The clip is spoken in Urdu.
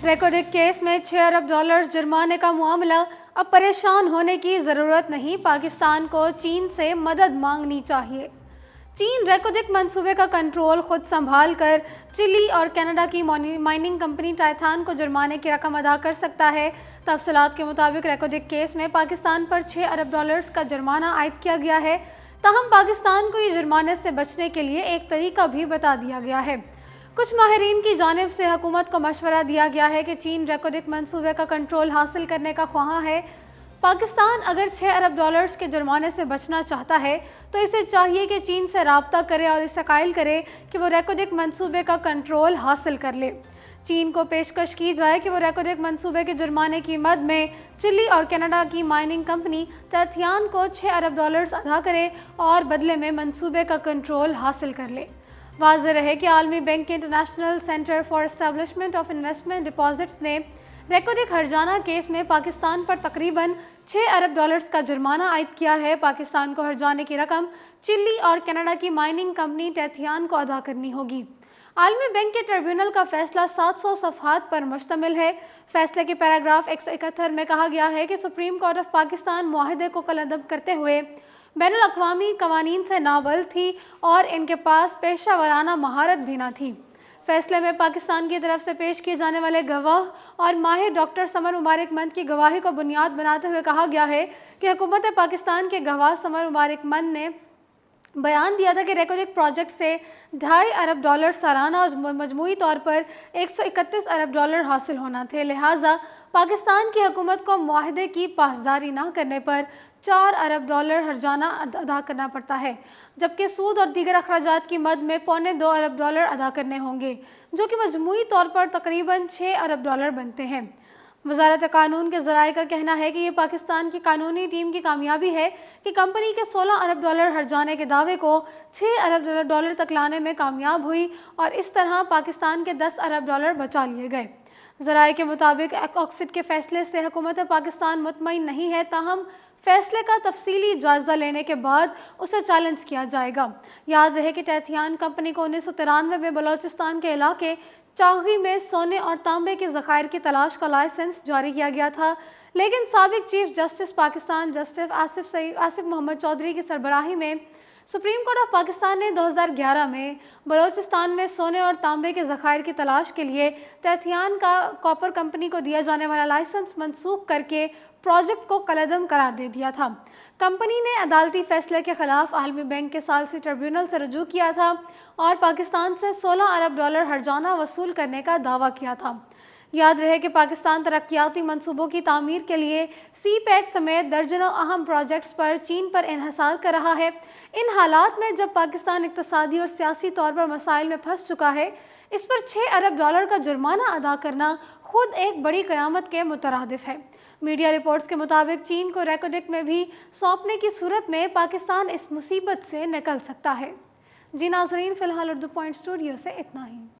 ریکوڈک کیس میں 6 ارب ڈالرز جرمانے کا معاملہ، اب پریشان ہونے کی ضرورت نہیں، پاکستان کو چین سے مدد مانگنی چاہیے۔ چین ریکوڈک منصوبے کا کنٹرول خود سنبھال کر چلی اور کینیڈا کی مائننگ کمپنی ٹائٹان کو جرمانے کی رقم ادا کر سکتا ہے۔ تفصیلات کے مطابق ریکوڈک کیس میں پاکستان پر 6 ارب ڈالرز کا جرمانہ عائد کیا گیا ہے، تاہم پاکستان کو یہ جرمانے سے بچنے کے لیے ایک طریقہ بھی بتا دیا گیا ہے۔ کچھ ماہرین کی جانب سے حکومت کو مشورہ دیا گیا ہے کہ چین ریکوڈک منصوبے کا کنٹرول حاصل کرنے کا خواہاں ہے۔ پاکستان اگر 6 ارب ڈالرز کے جرمانے سے بچنا چاہتا ہے تو اسے چاہیے کہ چین سے رابطہ کرے اور اسے قائل کرے کہ وہ ریکوڈک منصوبے کا کنٹرول حاصل کر لے۔ چین کو پیشکش کی جائے کہ وہ ریکوڈک منصوبے کے جرمانے کی مد میں چلی اور کینیڈا کی مائننگ کمپنی ٹائٹان کو 6 ارب ڈالرز ادا کرے اور بدلے میں منصوبے کا کنٹرول حاصل کر لے۔ واضح رہے کہ عالمی بینک کے international centre for establishment of investment deposits نے ریکوڈک ہرجانہ کیس میں پاکستان پر تقریباً 6 ارب ڈالرز کا جرمانہ عائد کیا ہے۔ پاکستان کو ہرجانے کی رقم چلی اور کینیڈا کی مائننگ کمپنی ٹائٹان کو ادا کرنی ہوگی۔ عالمی بینک کے ٹریبیونل کا فیصلہ 700 صفحات پر مشتمل ہے۔ فیصلے کے پیراگراف 171 میں کہا گیا ہے کہ سپریم کورٹ آف پاکستان معاہدے کو کالعدم کرتے ہوئے بین الاقوامی قوانین سے نابلد تھی اور ان کے پاس پیشہ ورانہ مہارت بھی نہ تھی۔ فیصلے میں پاکستان کی طرف سے پیش کیے جانے والے گواہ اور ماہر ڈاکٹر سمر مبارک مند کی گواہی کو بنیاد بناتے ہوئے کہا گیا ہے کہ حکومت پاکستان کے گواہ سمر مبارک مند نے بیان دیا تھا کہ ریکوڈک پروجیکٹ سے 2.5 ارب ڈالر سالانہ اور مجموعی طور پر 131 ارب ڈالر حاصل ہونا تھے، لہٰذا پاکستان کی حکومت کو معاہدے کی پاسداری نہ کرنے پر 4 ارب ڈالر ہرجانہ ادا کرنا پڑتا ہے، جبکہ سود اور دیگر اخراجات کی مد میں 2.25 ارب ڈالر ادا کرنے ہوں گے، جو کہ مجموعی طور پر تقریباً 6 ارب ڈالر بنتے ہیں۔ وزارت قانون کے ذرائع کا کہنا ہے کہ یہ پاکستان کی قانونی ٹیم کی کامیابی ہے کہ کمپنی کے 16 ارب ڈالر ہرجانے کے دعوے کو 6 ارب ڈالر تک لانے میں کامیاب ہوئی اور اس طرح پاکستان کے 10 ارب ڈالر بچا لیے گئے۔ ذرائع کے مطابق آکسِڈ کے فیصلے سے حکومت پاکستان مطمئن نہیں ہے، تاہم فیصلے کا تفصیلی جائزہ لینے کے بعد اسے چیلنج کیا جائے گا۔ یاد رہے کہ ٹائٹان کمپنی کو 1993 میں بلوچستان کے علاقے چاغی میں سونے اور تانبے کے ذخائر کی تلاش کا لائسنس جاری کیا گیا تھا، لیکن سابق chief justice Pakistan justice Asif Muhammad Chaudhry کی سربراہی میں سپریم کورٹ آف پاکستان نے 2011 میں بلوچستان میں سونے اور تانبے کے ذخائر کی تلاش کے لیے ٹائٹان کاپر کمپنی کو دیا جانے والا لائسنس منسوخ کر کے پروجیکٹ کو کالعدم قرار دے دیا تھا۔ کمپنی نے عدالتی فیصلے کے خلاف عالمی بینک کے ثالثی ٹریبیونل سے رجوع کیا تھا اور پاکستان سے 16 ارب ڈالر ہرجانہ وصول کرنے کا دعویٰ کیا تھا۔ یاد رہے کہ پاکستان ترقیاتی منصوبوں کی تعمیر کے لیے سی پیک سمیت درجنوں اہم پروجیکٹس پر چین پر انحصار کر رہا ہے۔ ان حالات میں جب پاکستان اقتصادی اور سیاسی طور پر مسائل میں پھنس چکا ہے، اس پر 6 ارب ڈالر کا جرمانہ ادا کرنا خود ایک بڑی قیامت کے مترادف ہے۔ میڈیا رپورٹس کے مطابق چین کو ریکوڈک میں بھی سونپنے کی صورت میں پاکستان اس مصیبت سے نکل سکتا ہے۔ جی ناظرین، فی الحال اردو پوائنٹ اسٹوڈیو سے اتنا ہی۔